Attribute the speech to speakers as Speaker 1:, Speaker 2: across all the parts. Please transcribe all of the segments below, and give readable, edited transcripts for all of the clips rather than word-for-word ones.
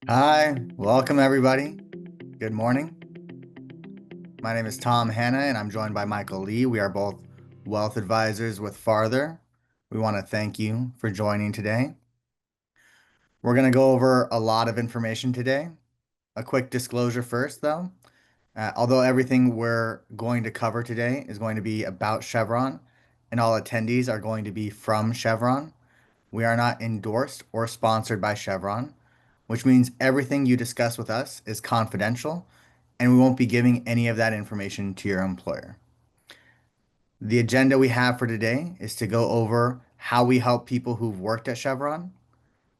Speaker 1: Hi, welcome everybody. Good morning. My name is Tom Hanna and I'm joined by Michael Lee. We are both wealth advisors with Farther. We want to thank you for joining today. We're going to go over a lot of information today. A quick disclosure first, though. Although everything we're going to cover today is going to be about Chevron and all attendees are going to be from Chevron, we are not endorsed or sponsored by Chevron, which means everything you discuss with us is confidential and we won't be giving any of that information to your employer. The agenda we have for today is to go over how we help people who've worked at Chevron,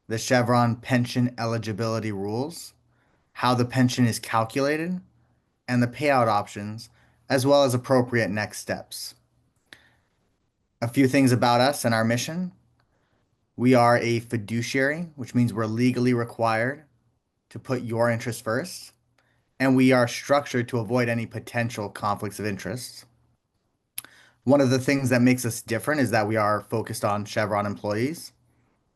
Speaker 1: the Chevron pension eligibility rules, how the pension is calculated, and the payout options, as well as appropriate next steps. A few things about us and our mission. We are a fiduciary, which means we're legally required to put your interests first, and we are structured to avoid any potential conflicts of interest. One of the things that makes us different is that we are focused on Chevron employees.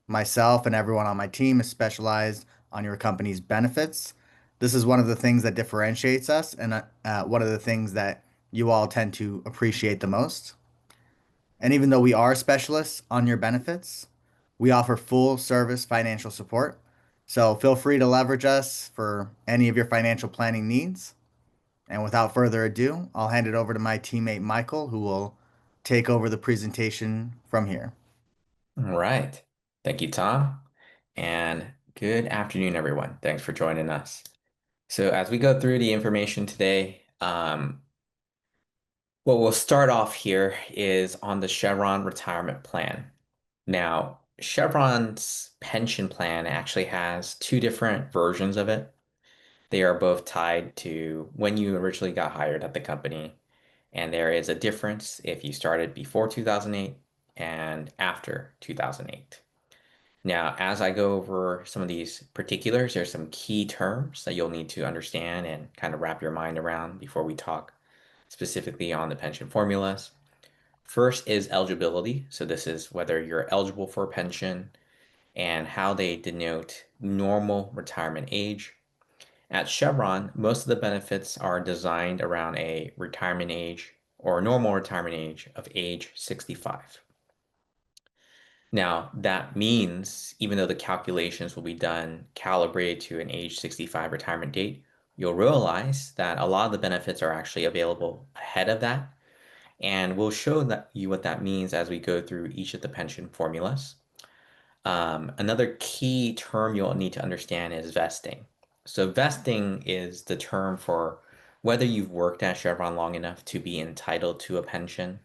Speaker 1: Myself and everyone on my team is specialized on your company's benefits. This is one of the things that differentiates us and one of the things that you all tend to appreciate the most. And even though we are specialists on your benefits, we offer full service financial support. So feel free to leverage us for any of your financial planning needs. And without further ado, I'll hand it over to my teammate Michael, who will take over the presentation from here.
Speaker 2: All right. Thank you, Tom. And good afternoon, everyone. Thanks for joining us. So as we go through the information today, what we'll start off here is on the Chevron retirement plan. Now, Chevron's pension plan actually has two different versions of it. They are both tied to when you originally got hired at the company, and there is a difference if you started before 2008 and after 2008. Now, as I go over some of these particulars, there's some key terms that you'll need to understand and kind of wrap your mind around before we talk specifically on the pension formulas. First is eligibility. So this is whether you're eligible for a pension and how they denote normal retirement age. At Chevron, most of the benefits are designed around a retirement age or normal retirement age of age 65. Now, that means even though the calculations will be done calibrated to an age 65 retirement date, you'll realize that a lot of the benefits are actually available ahead of that. And we'll show you what that means as we go through each of the pension formulas. Another key term you'll need to understand is vesting. So vesting is the term for whether you've worked at Chevron long enough to be entitled to a pension.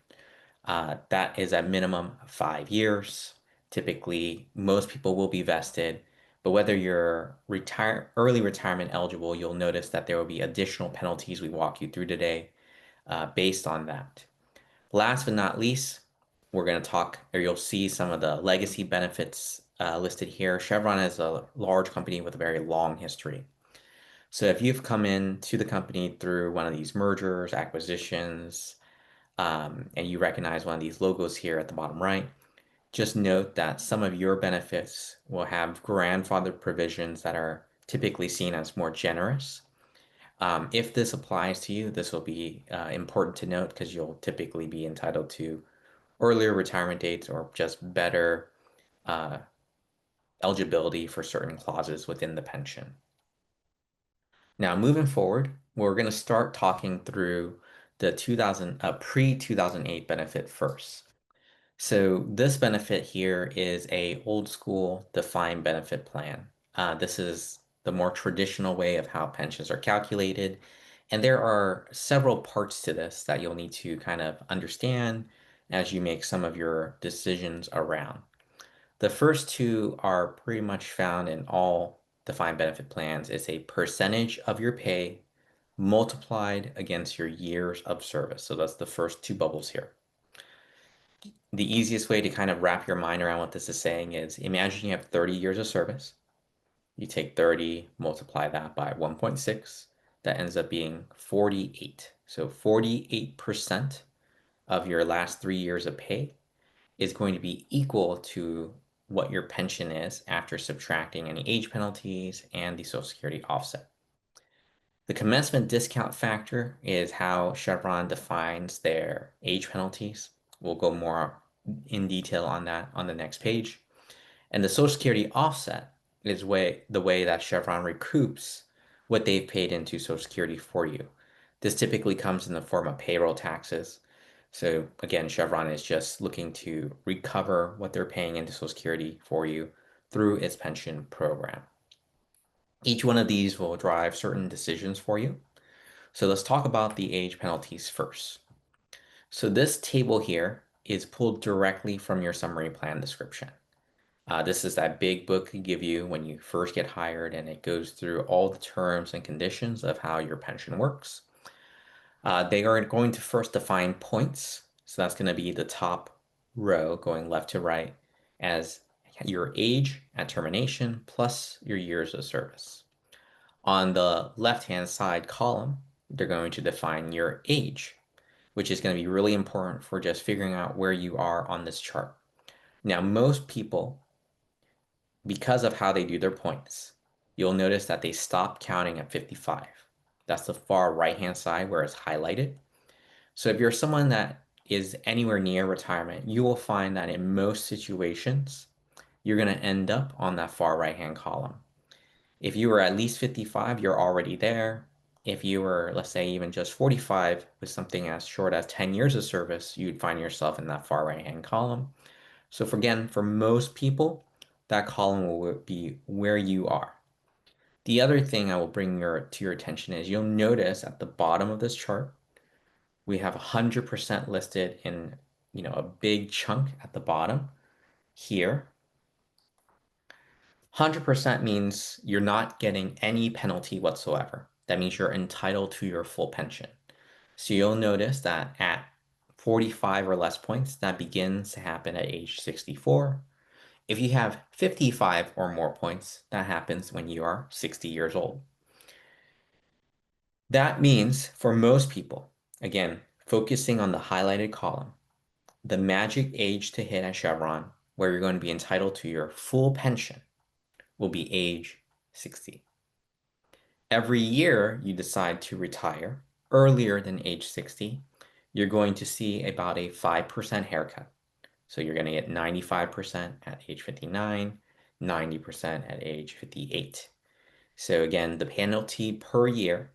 Speaker 2: That is a minimum of 5 years. Typically, most people will be vested, but whether you're early retirement eligible, you'll notice that there will be additional penalties we walk you through today based on that. Last but not least, we're going to talk, or you'll see some of the legacy benefits listed here. Chevron is a large company with a very long history. So if you've come in to the company through one of these mergers, acquisitions, and you recognize one of these logos here at the bottom right, just note that some of your benefits will have grandfather provisions that are typically seen as more generous. If this applies to you, this will be important to note because you'll typically be entitled to earlier retirement dates or just better uh, eligibility for certain clauses within the pension. Now, moving forward, we're going to start talking through the pre-2008 benefit first. So this benefit here is a old school defined benefit plan. This is the more traditional way of how pensions are calculated. And there are several parts to this that you'll need to kind of understand as you make some of your decisions around. The first two are pretty much found in all defined benefit plans. It's a percentage of your pay multiplied against your years of service. So that's the first two bubbles here. The easiest way to kind of wrap your mind around what this is saying is imagine you have 30 years of service. You take 30, multiply that by 1.6. That ends up being 48. So 48% of your last 3 years of pay is going to be equal to what your pension is after subtracting any age penalties and the Social Security offset. The commencement discount factor is how Chevron defines their age penalties. We'll go more in detail on that on the next page. And the Social Security offset is the way that Chevron recoups what they've paid into Social Security for you. This typically comes in the form of payroll taxes. So again, Chevron is just looking to recover what they're paying into Social Security for you through its pension program. Each one of these will drive certain decisions for you. So let's talk about the age penalties first. So this table here is pulled directly from your summary plan description. This is that big book you give you when you first get hired, and it goes through all the terms and conditions of how your pension works. They are going to first define points. So that's going to be the top row going left to right as your age at termination plus your years of service. On the left-hand side column, they're going to define your age, which is going to be really important for just figuring out where you are on this chart. Now, most people, because of how they do their points, you'll notice that they stop counting at 55. That's the far right-hand side where it's highlighted. So if you're someone that is anywhere near retirement, you will find that in most situations, you're going to end up on that far right-hand column. If you were at least 55, you're already there. If you were, let's say, even just 45 with something as short as 10 years of service, you'd find yourself in that far right-hand column. So again, for most people, that column will be where you are. The other thing I will bring to your attention is you'll notice at the bottom of this chart, we have 100% listed in, a big chunk at the bottom here. 100% means you're not getting any penalty whatsoever. That means you're entitled to your full pension. So you'll notice that at 45 or less points, that begins to happen at age 64. If you have 55 or more points, that happens when you are 60 years old. That means for most people, again, focusing on the highlighted column, the magic age to hit at Chevron, where you're going to be entitled to your full pension, will be age 60. Every year you decide to retire earlier than age 60, you're going to see about a 5% haircut. So you're going to get 95% at age 59, 90% at age 58. So again, the penalty per year,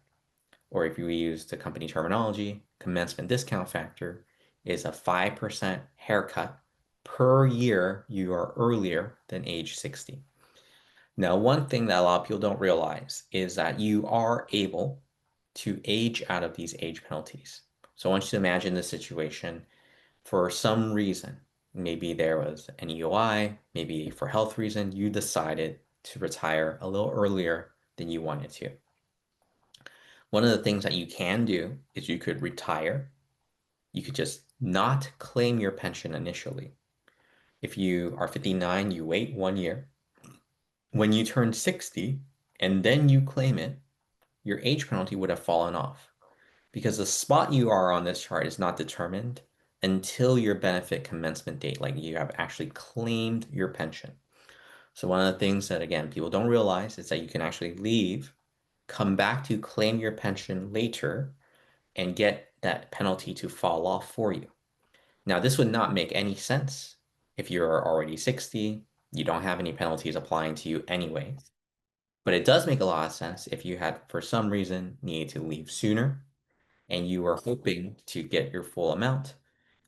Speaker 2: or if you use the company terminology, commencement discount factor, is a 5% haircut per year you are earlier than age 60. Now, one thing that a lot of people don't realize is that you are able to age out of these age penalties. So I want you to imagine the situation for some reason. Maybe there was an EOI, maybe for health reason, you decided to retire a little earlier than you wanted to. One of the things that you can do is you could retire. You could just not claim your pension initially. If you are 59, you wait 1 year. When you turn 60 and then you claim it, your age penalty would have fallen off because the spot you are on this chart is not determined until your benefit commencement date, like you have actually claimed your pension. So one of the things that, again, people don't realize is that you can actually leave, come back to claim your pension later, and get that penalty to fall off for you. Now, this would not make any sense if you're already 60, you don't have any penalties applying to you anyway. But it does make a lot of sense if you had, for some reason, needed to leave sooner and you were hoping to get your full amount.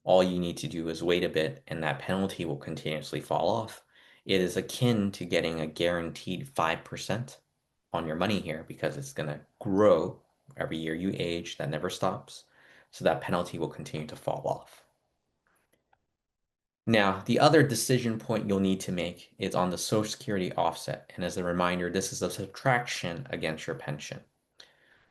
Speaker 2: All you need to do is wait a bit and that penalty will continuously fall off. It is akin to getting a guaranteed 5% on your money here because it's going to grow every year you age. That never stops. So that penalty will continue to fall off. Now, the other decision point you'll need to make is on the Social Security offset. And as a reminder, this is a subtraction against your pension.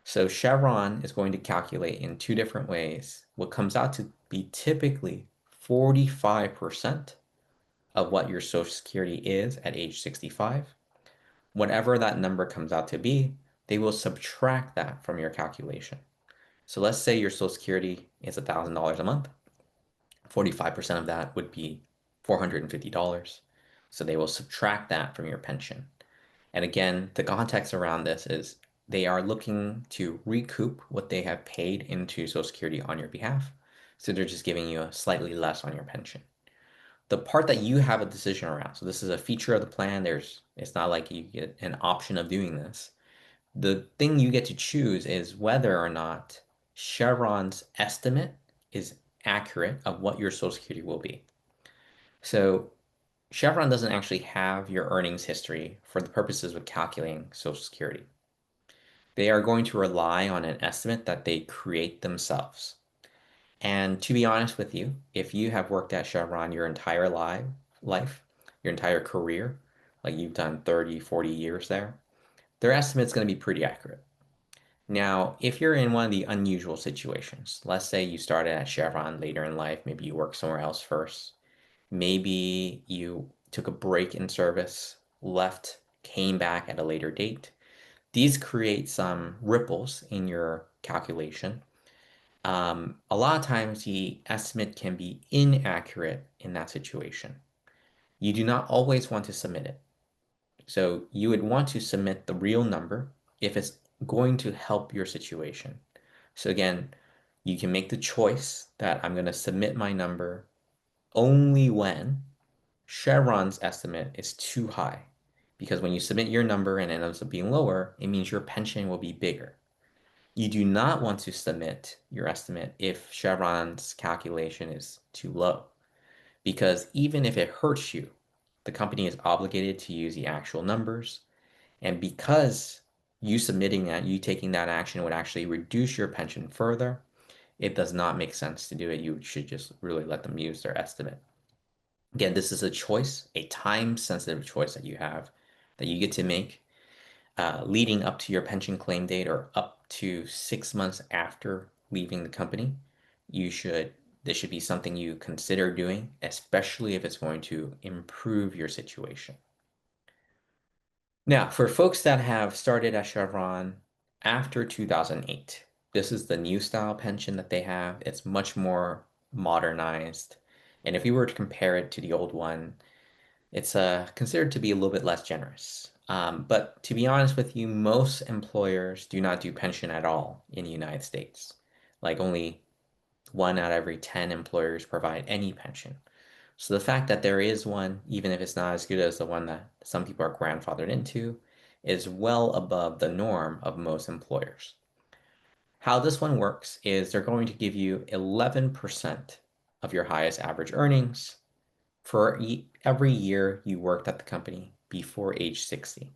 Speaker 2: So Chevron is going to calculate in two different ways. What comes out to be typically 45% of what your Social Security is at age 65. Whatever that number comes out to be, they will subtract that from your calculation. So let's say your Social Security is $1,000 a month. 45% of that would be $450. So they will subtract that from your pension. And again, the context around this is they are looking to recoup what they have paid into Social Security on your behalf. So they're just giving you a slightly less on your pension. The part that you have a decision around, so this is a feature of the plan. It's not like you get an option of doing this. The thing you get to choose is whether or not Chevron's estimate is accurate of what your Social Security will be. So Chevron doesn't actually have your earnings history for the purposes of calculating Social Security. They are going to rely on an estimate that they create themselves. And to be honest with you, if you have worked at Chevron your entire life, your entire career, like you've done 30, 40 years there, their estimate's going to be pretty accurate. Now, if you're in one of the unusual situations, let's say you started at Chevron later in life, maybe you worked somewhere else first, maybe you took a break in service, left, came back at a later date. These create some ripples in your calculation. A lot of times the estimate can be inaccurate in that situation. You do not always want to submit it. So you would want to submit the real number if it's going to help your situation. So again, you can make the choice that I'm going to submit my number only when Chevron's estimate is too high. Because when you submit your number and it ends up being lower, it means your pension will be bigger. You do not want to submit your estimate if Chevron's calculation is too low, because even if it hurts you, the company is obligated to use the actual numbers. And because you submitting that, you taking that action would actually reduce your pension further, it does not make sense to do it. You should just really let them use their estimate. Again, this is a choice, a time-sensitive choice that you have that you get to make leading up to your pension claim date or up to 6 months after leaving the company. You should, this should be something you consider doing, especially if it's going to improve your situation. Now, for folks that have started at Chevron after 2008, this is the new style pension that they have. It's much more modernized. And if we were to compare it to the old one, it's considered to be a little bit less generous. But to be honest with you, most employers do not do pension at all in the United States. Like only 1 out of every 10 employers provide any pension. So the fact that there is one, even if it's not as good as the one that some people are grandfathered into, is well above the norm of most employers. How this one works is they're going to give you 11% of your highest average earnings for every year you worked at the company before age 60.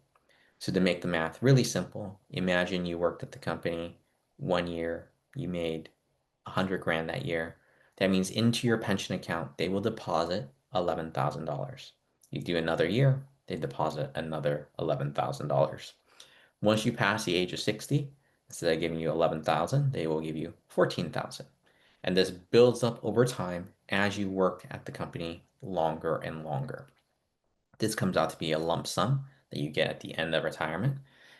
Speaker 2: So to make the math really simple, imagine you worked at the company 1 year, you made 100 grand that year. That means into your pension account, they will deposit $11,000. You do another year, they deposit another $11,000. Once you pass the age of 60, instead of giving you 11,000, they will give you 14,000. And this builds up over time as you work at the company longer and longer. This comes out to be a lump sum that you get at the end of retirement.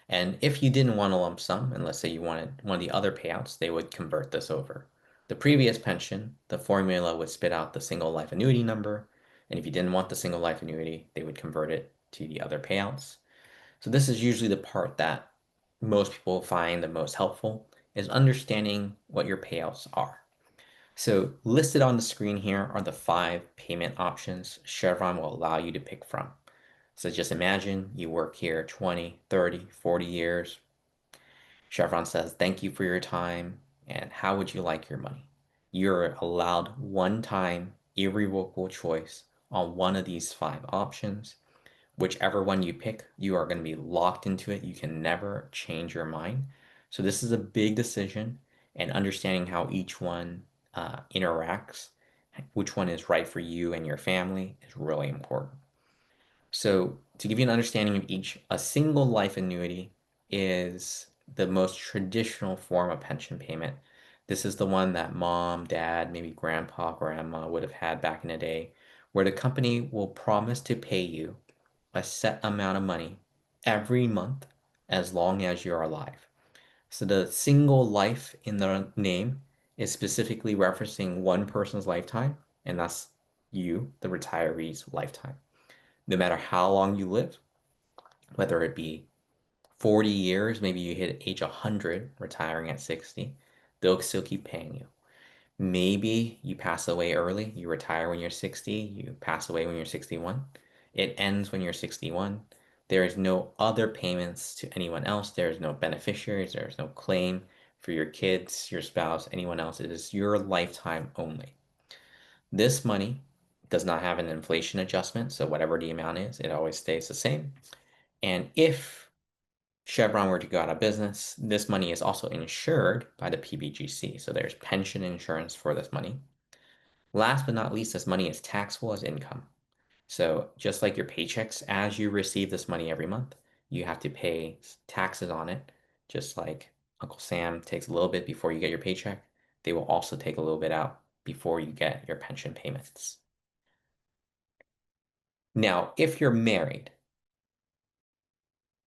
Speaker 2: And if you didn't want a lump sum, and let's say you wanted one of the other payouts, they would convert this over. The previous pension, the formula would spit out the single life annuity number. And if you didn't want the single life annuity, they would convert it to the other payouts. So this is usually the part that most people find the most helpful is understanding what your payouts are. So listed on the screen here are the 5 payment options Chevron will allow you to pick from. So just imagine you work here 20, 30, 40 years. Chevron says, thank you for your time, and how would you like your money? You're allowed one time irrevocable choice on one of these 5 options. Whichever one you pick, you are going to be locked into it. You can never change your mind. So this is a big decision, and understanding how each one interacts, which one is right for you and your family is really important. So to give you an understanding of each, a single life annuity is the most traditional form of pension payment. This is the one that mom, dad, maybe grandpa, grandma would have had back in the day, where the company will promise to pay you a set amount of money every month as long as you're alive. So the single life in the name is specifically referencing one person's lifetime, and that's you, the retiree's lifetime. No matter how long you live, whether it be 40 years, maybe you hit age 100, retiring at 60, they'll still keep paying you. Maybe you pass away early, you retire when you're 60, you pass away when you're 61. It ends when you're 61. There is no other payments to anyone else. There is no beneficiaries. There is no claim for your kids, your spouse, anyone else. It is your lifetime only. This money does not have an inflation adjustment, so whatever the amount is, it always stays the same. And if Chevron were to go out of business, this money is also insured by the PBGC. So there's pension insurance for this money. Last but not least, this money is taxable as income. So just like your paychecks, as you receive this money every month, you have to pay taxes on it. Just like Uncle Sam takes a little bit before you get your paycheck, they will also take a little bit out before you get your pension payments. Now, if you're married,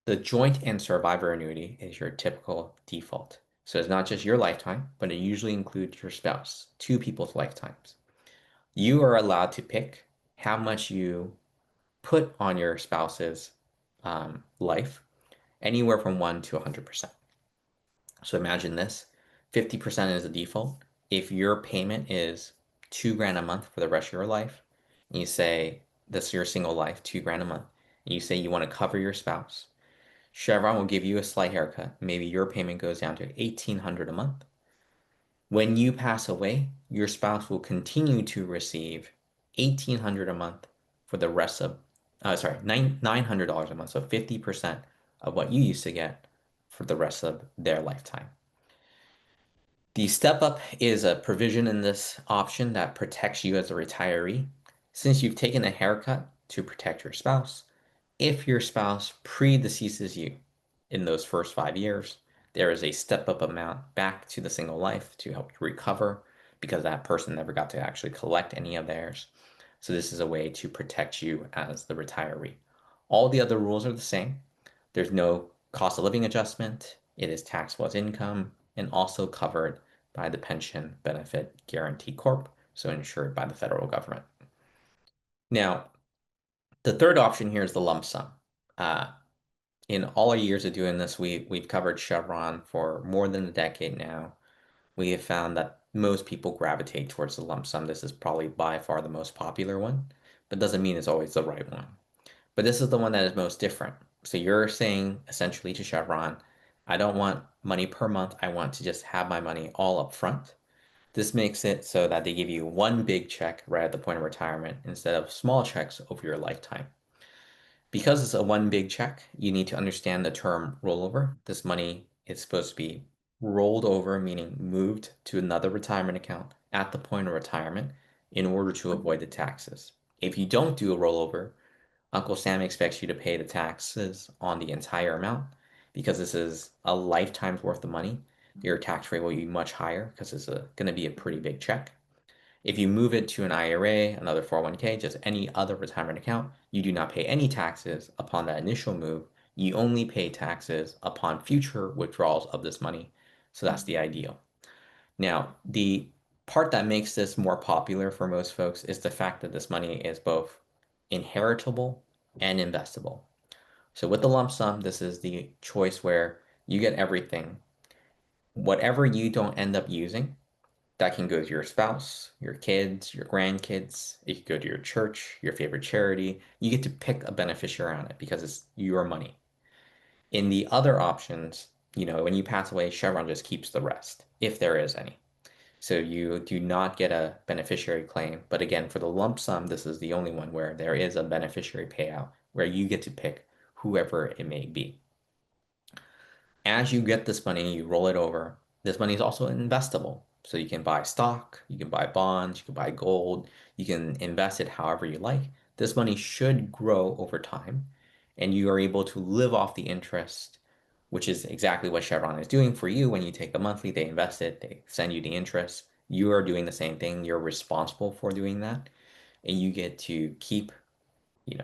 Speaker 2: the joint and survivor annuity is your typical default. So it's not just your lifetime, but it usually includes your spouse, two people's lifetimes. You are allowed to pick how much you put on your spouse's life, anywhere from 1 to 100%. So imagine this, 50% is the default. If your payment is 2 grand a month for the rest of your life, and you say this is your single life, 2 grand a month, and you say you want to cover your spouse, Chevron will give you a slight haircut. Maybe your payment goes down to 1,800 a month. When you pass away, your spouse will continue to receive 1,800 a month for the rest of, sorry, $900 a month. So 50% of what you used to get for the rest of their lifetime. The step up is a provision in this option that protects you as a retiree. Since you've taken a haircut to protect your spouse, if your spouse predeceases you in those first 5 years, there is a step up amount back to the single life to help you recover because that person never got to actually collect any of theirs. So this is a way to protect you as the retiree. All the other rules are the same. There's no cost of living adjustment. It is taxable as income and also covered by the Pension Benefit Guaranty Corp, so insured by the federal government. Now, the third option here is the lump sum. Uh, in all our years of doing this, we've covered Chevron for more than a decade now. We have found that most people gravitate towards the lump sum. This is probably by far the most popular one, but doesn't mean it's always the right one. But this is the one that is most different. So you're saying essentially to Chevron, I don't want money per month. I want to just have my money all up front. This makes it so that they give you one big check right at the point of retirement instead of small checks over your lifetime. Because it's a one big check, you need to understand the term rollover. This money is supposed to be rolled over, meaning moved to another retirement account at the point of retirement in order to avoid the taxes. If you don't do a rollover, Uncle Sam expects you to pay the taxes on the entire amount because this is a lifetime's worth of money. Your tax rate will be much higher because it's going to be a pretty big check. If you move it to an IRA, another 401k, just any other retirement account, you do not pay any taxes upon that initial move. You only pay taxes upon future withdrawals of this money. So that's the ideal. Now, the part that makes this more popular for most folks is the fact that this money is both inheritable and investable. So with the lump sum, this is the choice where you get everything. Whatever you don't end up using, that can go to your spouse, your kids, your grandkids. It could go to your church, your favorite charity. You get to pick a beneficiary on it because it's your money. In the other options, when you pass away, Chevron just keeps the rest, if there is any. So you do not get a beneficiary claim. But again, for the lump sum, this is the only one where there is a beneficiary payout where you get to pick whoever it may be. As you get this money, you roll it over. This money is also investable. So you can buy stock, you can buy bonds, you can buy gold, you can invest it however you like. This money should grow over time, and you are able to live off the interest, which is exactly what Chevron is doing for you when you take the monthly, they invest it, they send you the interest. You are doing the same thing. You're responsible for doing that, and you get to keep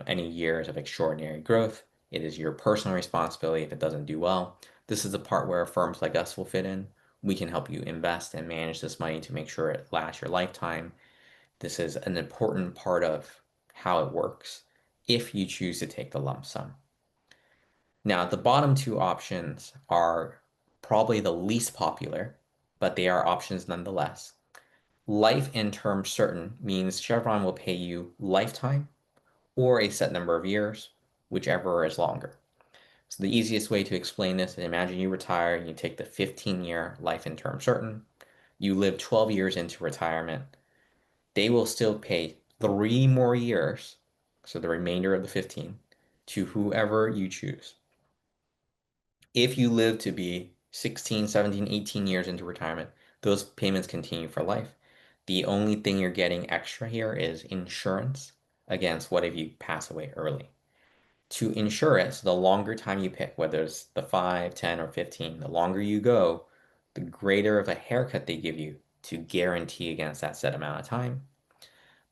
Speaker 2: any years of extraordinary growth. It is your personal responsibility if it doesn't do well. This is the part where firms like us will fit in. We can help you invest and manage this money to make sure it lasts your lifetime. This is an important part of how it works. if you choose to take the lump sum. Now, the bottom two options are probably the least popular, but they are options nonetheless. Life and term certain means Chevron will pay you lifetime or a set number of years, whichever is longer. So the easiest way to explain this is imagine you retire and you take the 15-year life and term certain. You live 12 years into retirement. They will still pay 3 more years, so the remainder of the 15, to whoever you choose. If you live to be 16, 17, 18 years into retirement, those payments continue for life. The only thing you're getting extra here is insurance against what if you pass away early. To insure it, so the longer time you pick, whether it's the 5, 10, or 15, the longer you go, the greater of a haircut they give you to guarantee against that set amount of time.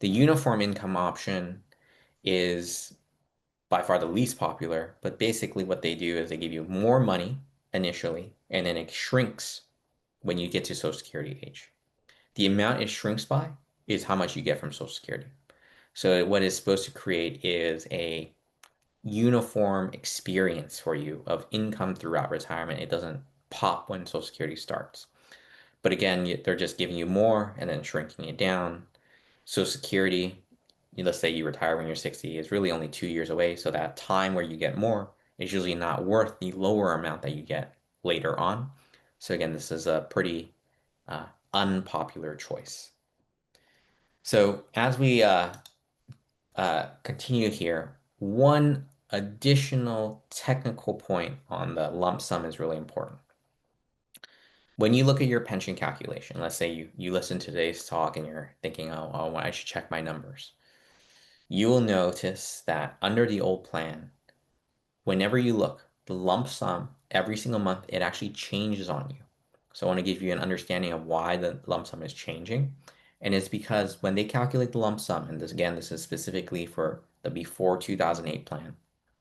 Speaker 2: The uniform income option is by far the least popular, but basically what they do is they give you more money initially, and then it shrinks when you get to Social Security age. The amount it shrinks by is how much you get from Social Security. So what it's supposed to create is a uniform experience for you of income throughout retirement. It doesn't pop when Social Security starts. But again, they're just giving you more and then shrinking it down. Social Security, let's say you retire when you're 60, is really only 2 years away. So that time where you get more is usually not worth the lower amount that you get later on. So again, this is a pretty unpopular choice. So as we continue here, one additional technical point on the lump sum is really important. When you look at your pension calculation, let's say you listen to today's talk and you're thinking, oh, I should check my numbers. You will notice that under the old plan, whenever you look, the lump sum every single month, it actually changes on you. So I want to give you an understanding of why the lump sum is changing. And it's because when they calculate the lump sum, and this again, this is specifically for the before 2008 plan.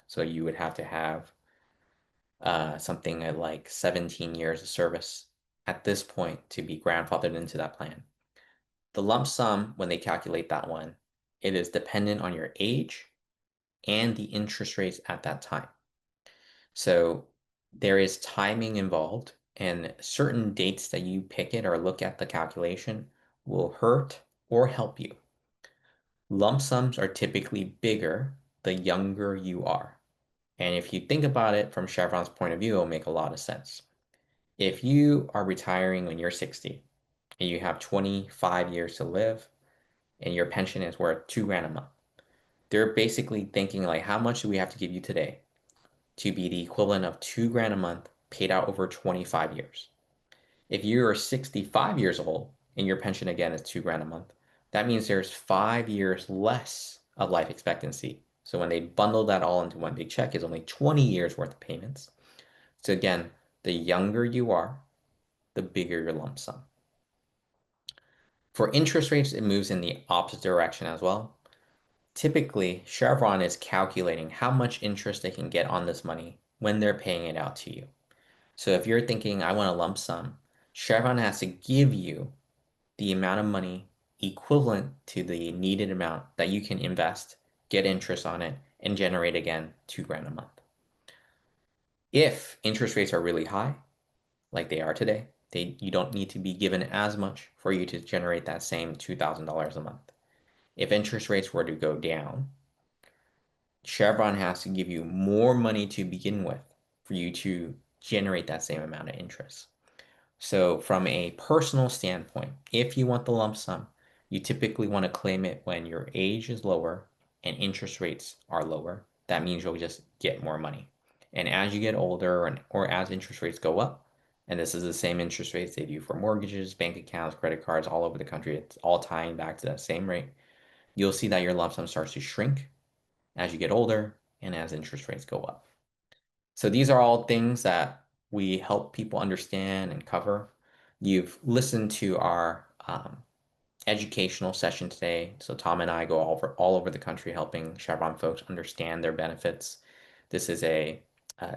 Speaker 2: So you would have to have something like 17 years of service at this point to be grandfathered into that plan. The lump sum, when they calculate that one, it is dependent on your age and the interest rates at that time. So there is timing involved, and certain dates that you pick it or look at the calculation will hurt or help you. Lump sums are typically bigger the younger you are. And if you think about it from Chevron's point of view, it'll make a lot of sense. If you are retiring when you're 60 and you have 25 years to live and your pension is worth 2 grand a month, they're basically thinking like, how much do we have to give you today to be the equivalent of 2 grand a month paid out over 25 years? If you are 65 years old and your pension again is 2 grand a month, that means there's 5 years less of life expectancy. So when they bundle that all into one big check, it's only 20 years worth of payments. So again, the younger you are, the bigger your lump sum. For interest rates, it moves in the opposite direction as well. Typically, Chevron is calculating how much interest they can get on this money when they're paying it out to you. So if you're thinking, I want a lump sum, Chevron has to give you the amount of money equivalent to the needed amount that you can invest, get interest on it, and generate again 2 grand a month. If interest rates are really high, like they are today, you don't need to be given as much for you to generate that same $2,000 a month. If interest rates were to go down, Chevron has to give you more money to begin with for you to generate that same amount of interest. So from a personal standpoint, if you want the lump sum, you typically want to claim it when your age is lower and interest rates are lower. That means you'll just get more money. And as you get older or as interest rates go up, and this is the same interest rates they do for mortgages, bank accounts, credit cards all over the country, it's all tying back to that same rate, you'll see that your lump sum starts to shrink as you get older and as interest rates go up. So these are all things that we help people understand and cover. You've listened to our educational session today. So Tom and I go all over the country helping Chevron folks understand their benefits. This is a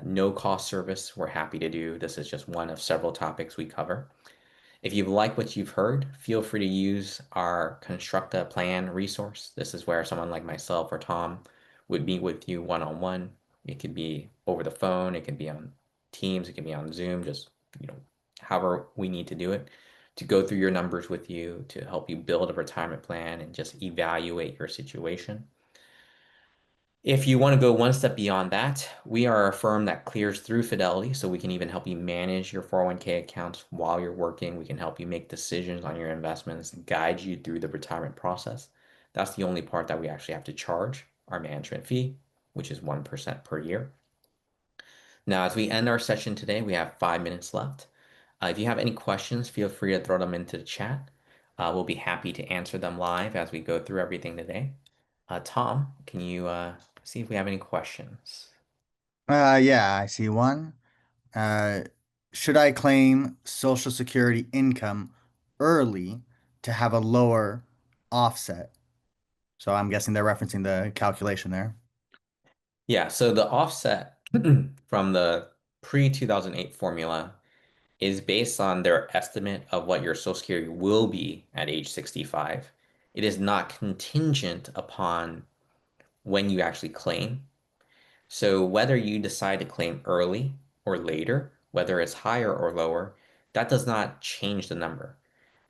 Speaker 2: no cost service we're happy to do. This is just one of several topics we cover. If you like what you've heard, feel free to use our Construct a Plan resource. This is where someone like myself or Tom would meet with you one-on-one. It could be over the phone, it could be on Teams, it could be on Zoom, just, however we need to do it to go through your numbers with you, to help you build a retirement plan and just evaluate your situation. If you want to go one step beyond that, we are a firm that clears through Fidelity, so we can even help you manage your 401k accounts while you're working. We can help you make decisions on your investments, guide you through the retirement process. That's the only part that we actually have to charge our management fee, which is 1% per year. Now, as we end our session today, we have 5 minutes left. If you have any questions, feel free to throw them into the chat. We'll be happy to answer them live as we go through everything today. Tom, can you see if we have any questions?
Speaker 1: Yeah, I see one. Uh, should I claim Social Security income early to have a lower offset? So I'm guessing they're referencing the calculation there.
Speaker 2: Yeah, so the offset from the pre-2008 formula is based on their estimate of what your Social Security will be at age 65. It is not contingent upon when you actually claim. So whether you decide to claim early or later, whether it's higher or lower, that does not change the number.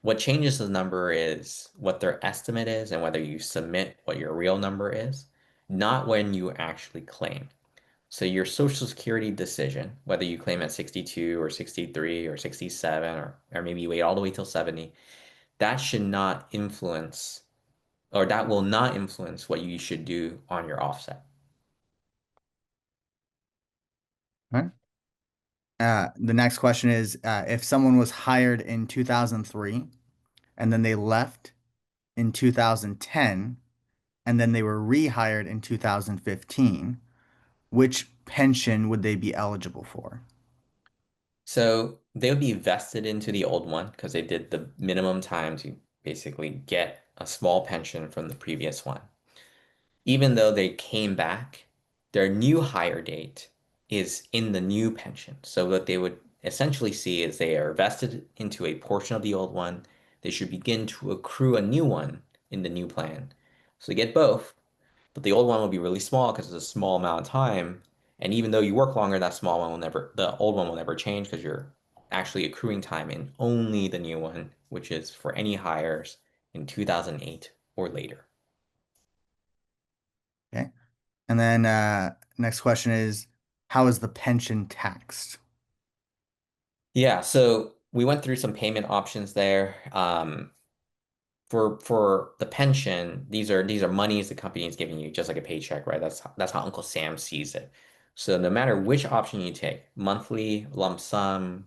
Speaker 2: What changes the number is what their estimate is and whether you submit what your real number is, not when you actually claim. So your Social Security decision, whether you claim at 62 or 63 or 67, or maybe you wait all the way till 70, that should not influence, or that will not influence what you should do on your offset.
Speaker 1: Right. The next question is if someone was hired in 2003 and then they left in 2010 and then they were rehired in 2015, which pension would they be eligible for?
Speaker 2: So they would be vested into the old one because they did the minimum time to basically get a small pension from the previous one. Even though they came back, their new hire date is in the new pension. So what they would essentially see is they are vested into a portion of the old one. They should begin to accrue a new one in the new plan. So they get both, but the old one will be really small because it's a small amount of time. And even though you work longer, that small one will never, the old one will never change because you're actually accruing time in only the new one, which is for any hires in 2008 or later.
Speaker 1: Okay. And then next question is how is the pension taxed?
Speaker 2: Yeah, so we went through some payment options there. For the pension, these are monies the company is giving you, just like a paycheck, right? That's how Uncle Sam sees it. So no matter which option you take, monthly, lump sum,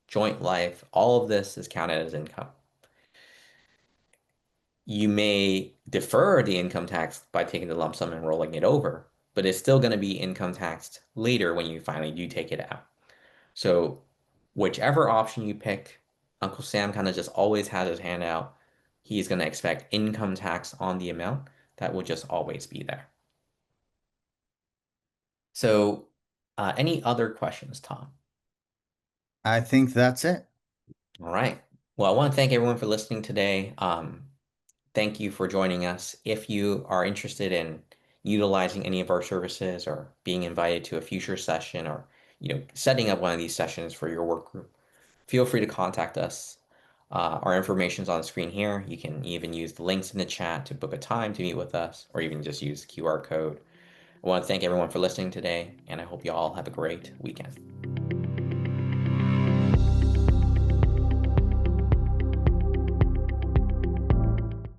Speaker 2: joint life, all of this is counted as income. You may defer the income tax by taking the lump sum and rolling it over, but it's still going to be income taxed later when you finally do take it out. So whichever option you pick, Uncle Sam kind of just always has his hand out. He's going to expect income tax on the amount that will just always be there. So, any other questions, Tom?
Speaker 1: I think that's it.
Speaker 2: All right. Well, I want to thank everyone for listening today. Thank you for joining us. If you are interested in utilizing any of our services or being invited to a future session or setting up one of these sessions for your work group, feel free to contact us. Our information is on the screen here. You can even use the links in the chat to book a time to meet with us, or even just use the QR code. I want to thank everyone for listening today, and I hope you all have a great weekend.